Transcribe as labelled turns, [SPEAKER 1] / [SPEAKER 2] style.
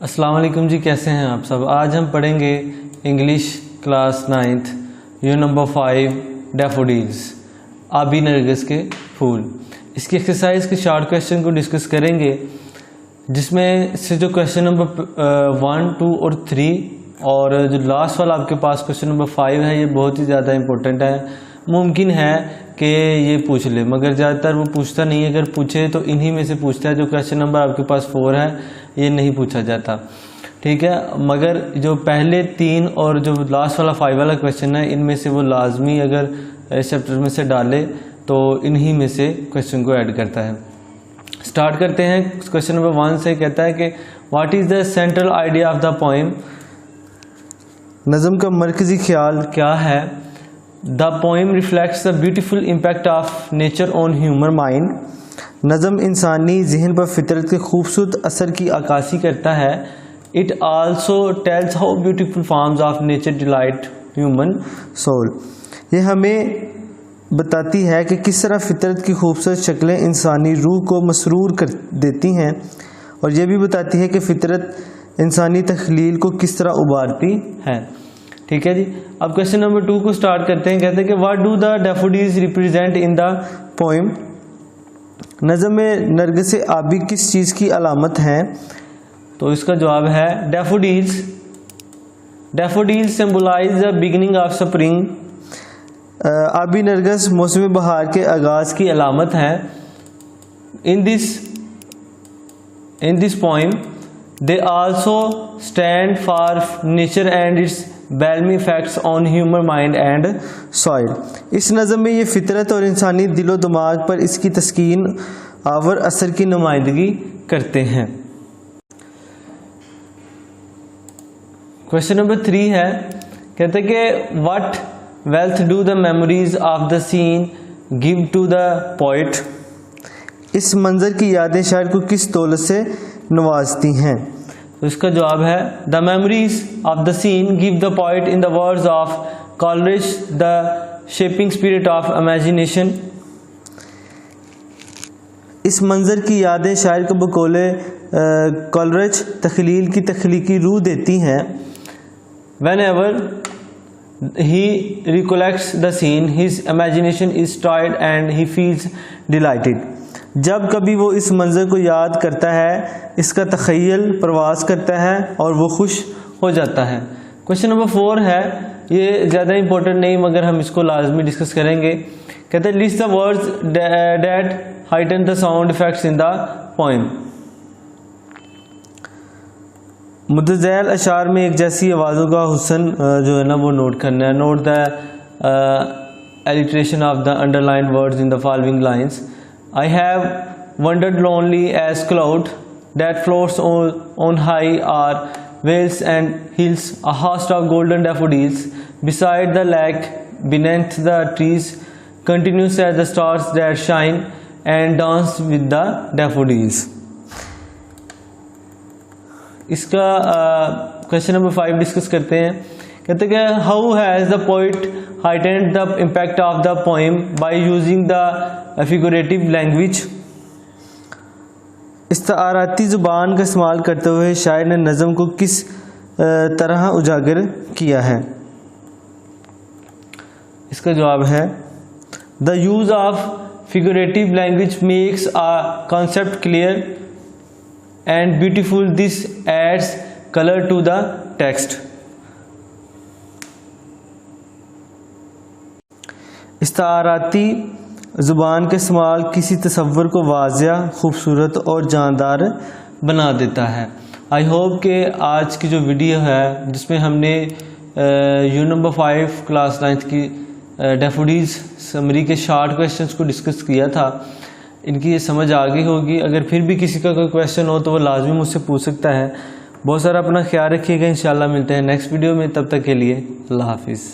[SPEAKER 1] अस्सलाम वालेकुम जी, कैसे हैं आप सब। आज हम पढ़ेंगे English class 9th unit number 5 daffodils, आबी नरगिस के फूल। इसकी एक्सरसाइज के शॉर्ट क्वेश्चन को डिस्कस करेंगे, जिसमें से जो क्वेश्चन नंबर 1, 2 और 3 और जो लास्ट वाला आपके पास क्वेश्चन नंबर 5 है, ये बहुत ही ज़्यादा इंपॉर्टेंट है। मुमकिन है कि ये पूछ ले, मगर ज़्यादातर वो पूछता नहीं है। अगर पूछे तो इन्हीं में से पूछता है। जो क्वेश्चन नंबर आपके पास 4 है, ये नहीं पूछा जाता, ठीक है। मगर जो पहले 3 और जो लास्ट वाला 5 वाला क्वेश्चन है, इनमें से वो लाजमी अगर इस चैप्टर में से डाले तो इन्हीं में से क्वेश्चन को ऐड करता है। स्टार्ट करते हैं क्वेश्चन नंबर 1 से। कहता है कि what is the central idea of the poem. नज़म का मरकज़ी ख्याल क्या है। The poem reflects the beautiful impact of nature on human mind. नज़म इंसानी जहन पर फितरत के खूबसूरत असर की अक्कासी करता है। It also tells how beautiful forms of nature delight human soul. ये हमें बताती है कि किस तरह फितरत की खूबसूरत शक्लें इंसानी रूह को मसरूर कर देती हैं, और ये भी बताती है कि फितरत इंसानी तख्लील को किस तरह उबारती है। ठीक है जी। अब क्वेश्चन नंबर 2 को स्टार्ट करते हैं। कहते हैं कि what do the daffodils represent in the poem. नज़म में नरगिस आबी किस चीज़ की अलामत है। तो इसका जवाब है daffodils. Daffodils symbolize the beginning of spring. आबी नरगिस मौसम बहार के आगाज़ की अलामत है। In this poem they also stand for nature and its balmy effects on human mind and soil. इस नज़म में ये फितरत और इंसानी दिलो दिमाग पर इसकी तस्कीन आवर असर की नुमाइंदगी करते हैं। क्वेश्चन नंबर 3 है। कहते हैं कि what wealth do the memories of the scene give to the poet. इस मंजर की यादें शायर को किस दौलत से नवाजती हैं। तो इसका जवाब है the memories of the scene give the poet in the words of Coleridge the shaping spirit of imagination. इस मंजर की यादें शायर को बकौले कॉलरिज तख्लील की तख्लीकी रूह देती हैं। Whenever he recollects the scene, his imagination is stirred and he feels delighted. जब कभी वो इस मंजर को याद करता है, इसका तख़य्युल प्रवास करता है और वो खुश हो जाता है। क्वेश्चन नंबर 4 है। ये ज़्यादा इंपॉर्टेंट नहीं, मगर हम इसको लाजमी डिस्कस करेंगे। कहते हैं list the words that heighten the sound effects in the poem. मुतज़ैल अशार में एक जैसी आवाज़ों का हुस्न जो है ना, वो नोट करना है। Note the alliteration of the underline words in the following lines. I have wandered lonely as cloud that floats on high are vales and hills, a host of golden daffodils beside the lake, beneath the trees, continuous as the stars that shine and dance with the daffodils. इसका question number 5 discuss करते हैं। कहते हैं कि how has the poet heightened the impact of the poem by using the figurative language. इस्ताराती ज़ुबान का इस्तेमाल करते हुए शायर ने नज़म को किस तरह उजागर किया है। इसका जवाब है the use of figurative language makes a concept clear and beautiful. This adds colour to the text. इस्ताराती ज़ुबान का इस्तेमाल किसी तस्वर को वाज़िया, खूबसूरत और जानदार बना देता है। आई होप कि आज की जो वीडियो है, जिसमें हमने यूनिट नंबर 5 क्लास 9th की डैफोडिल्स समरी के शॉर्ट क्वेश्चंस को डिस्कस किया था, इनकी ये समझ आ गई होगी। अगर फिर भी किसी का कोई क्वेश्चन हो तो वो लाजमी मुझसे पूछ सकता है। बहुत सारा अपना ख्याल रखिएगा। इंशाल्लाह मिलते हैं नेक्स्ट वीडियो में। तब तक के लिए अल्लाह हाफिज़।